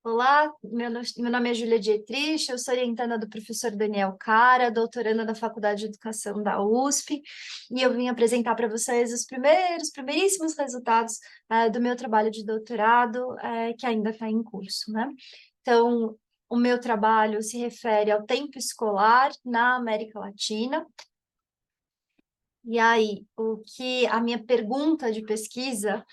Olá, meu nome é Júlia Dietrich, eu sou orientanda do professor Daniel Cara, doutoranda da Faculdade de Educação da USP, e eu vim apresentar para vocês os primeiríssimos resultados do meu trabalho de doutorado, que ainda está em curso, né? Então, o meu trabalho se refere ao tempo escolar na América Latina, e aí, a minha pergunta de pesquisa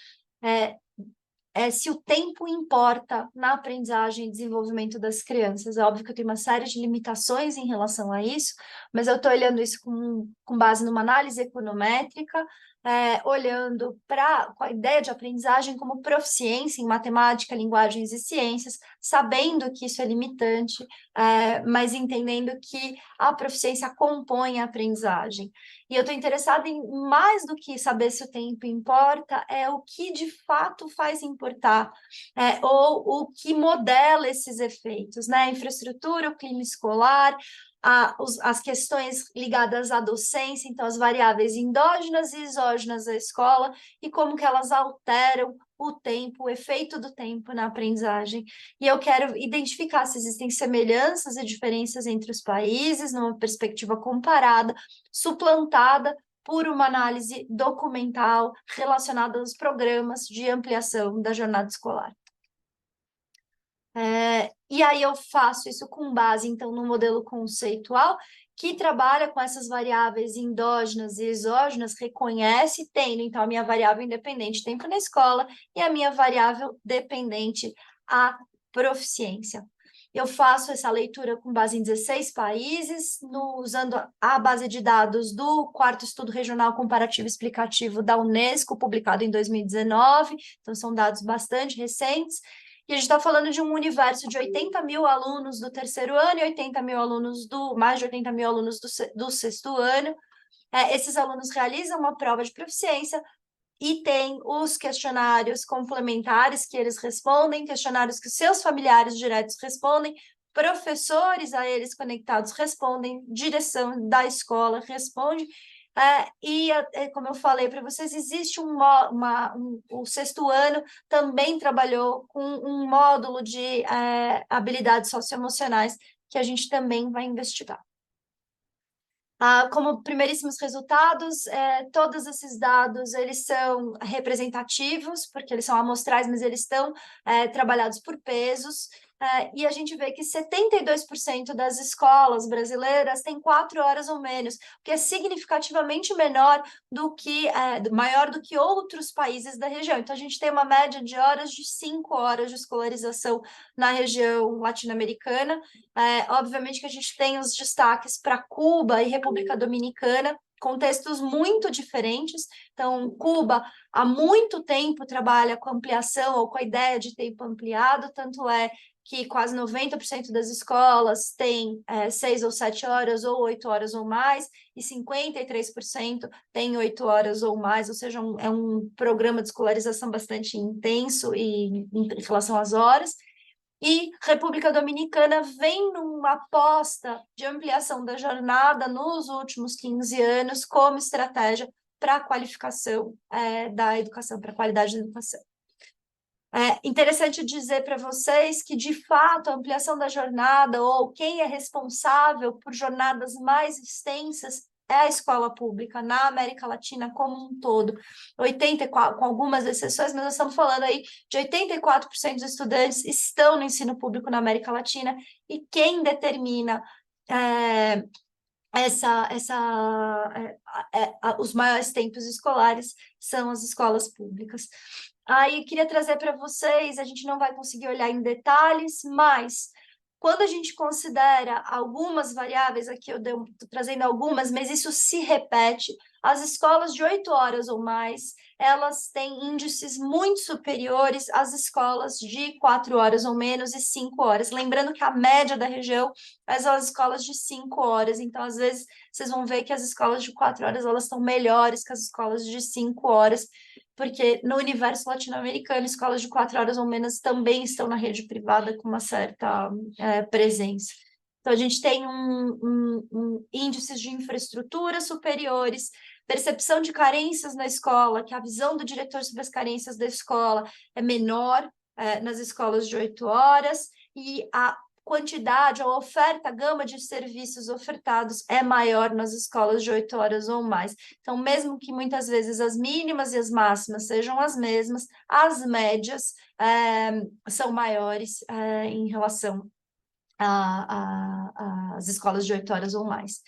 é se o tempo importa na aprendizagem e desenvolvimento das crianças. É óbvio que eu tenho uma série de limitações em relação a isso, mas eu estou olhando isso com base numa análise econométrica, olhando para a ideia de aprendizagem como proficiência em matemática, linguagens e ciências, sabendo que isso é limitante, mas entendendo que a proficiência compõe a aprendizagem. E eu estou interessada em mais do que saber se o tempo importa, é o que de fato faz importar, ou o que modela esses efeitos, né? A infraestrutura, o clima escolar, as questões ligadas à docência, então as variáveis endógenas e exógenas da escola, e como que elas alteram o tempo, o efeito do tempo na aprendizagem. E eu quero identificar se existem semelhanças e diferenças entre os países, numa perspectiva comparada, suplantada por uma análise documental relacionada aos programas de ampliação da jornada escolar. E aí eu faço isso com base, então, no modelo conceitual, que trabalha com essas variáveis endógenas e exógenas, reconhece, tendo, então, a minha variável independente, tempo na escola, e a minha variável dependente, a proficiência. Eu faço essa leitura com base em 16 países, usando a base de dados do quarto estudo regional comparativo explicativo da Unesco, publicado em 2019, então são dados bastante recentes, e a gente está falando de um universo de 80 mil alunos do terceiro ano e 80 mil alunos mais de 80 mil alunos do sexto ano. Esses alunos realizam uma prova de proficiência e tem os questionários complementares que eles respondem, questionários que seus familiares diretos respondem, professores a eles conectados respondem, direção da escola responde, como eu falei para vocês, existe o sexto ano também trabalhou com um módulo de habilidades socioemocionais que a gente também vai investigar. Como primeiríssimos resultados, todos esses dados eles são representativos, porque eles são amostrais, mas eles estão trabalhados por pesos, e a gente vê que 72% das escolas brasileiras têm 4 horas ou menos, o que é significativamente maior do que outros países da região. Então, a gente tem uma média de horas de 5 horas de escolarização na região latino-americana. Obviamente que a gente tem os destaques para Cuba e República Dominicana, contextos muito diferentes. Então, Cuba há muito tempo trabalha com ampliação ou com a ideia de tempo ampliado, tanto é que quase 90% das escolas têm 6 ou 7 horas, ou 8 horas ou mais, e 53% têm 8 horas ou mais, ou seja, é um programa de escolarização bastante intenso em relação às horas. E República Dominicana vem numa aposta de ampliação da jornada nos últimos 15 anos como estratégia para a qualificação da educação, para a qualidade da educação. É interessante dizer para vocês que, de fato, a ampliação da jornada ou quem é responsável por jornadas mais extensas é a escola pública na América Latina como um todo. 84, com algumas exceções, mas nós estamos falando aí de 84% dos estudantes estão no ensino público na América Latina, e quem determina os maiores tempos escolares são as escolas públicas. Aí, queria trazer para vocês, a gente não vai conseguir olhar em detalhes, mas quando a gente considera algumas variáveis, aqui eu estou trazendo algumas, mas isso se repete, as escolas de 8 horas ou mais, elas têm índices muito superiores às escolas de 4 horas ou menos e 5 horas. Lembrando que a média da região são as escolas de 5 horas, então, às vezes, vocês vão ver que as escolas de 4 horas, elas estão melhores que as escolas de 5 horas, porque no universo latino-americano, escolas de 4 horas ou menos também estão na rede privada com uma certa presença. Então, a gente tem índices de infraestrutura superiores, percepção de carências na escola, que a visão do diretor sobre as carências da escola é menor, nas escolas de 8 horas, e a quantidade, a oferta, a gama de serviços ofertados é maior nas escolas de 8 horas ou mais. Então, mesmo que muitas vezes as mínimas e as máximas sejam as mesmas, as médias são maiores em relação às escolas de 8 horas ou mais.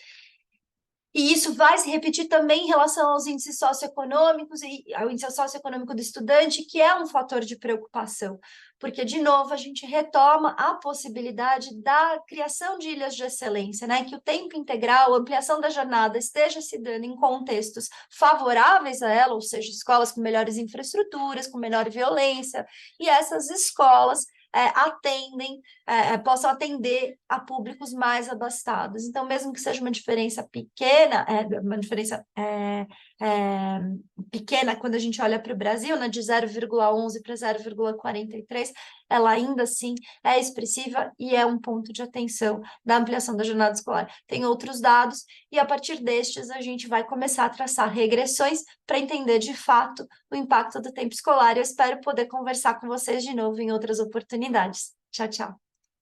E isso vai se repetir também em relação aos índices socioeconômicos e ao índice socioeconômico do estudante, que é um fator de preocupação, porque, de novo, a gente retoma a possibilidade da criação de ilhas de excelência, né? Que o tempo integral, a ampliação da jornada esteja se dando em contextos favoráveis a ela, ou seja, escolas com melhores infraestruturas, com menor violência, e essas escolas possam atender a públicos mais abastados. Então, mesmo que seja uma diferença pequena, pequena quando a gente olha para o Brasil, né, de 0,11 para 0,43, ela ainda assim é expressiva e é um ponto de atenção da ampliação da jornada escolar. Tem outros dados, e a partir destes a gente vai começar a traçar regressões para entender de fato o impacto do tempo escolar. Eu espero poder conversar com vocês de novo em outras oportunidades. Tchau, tchau.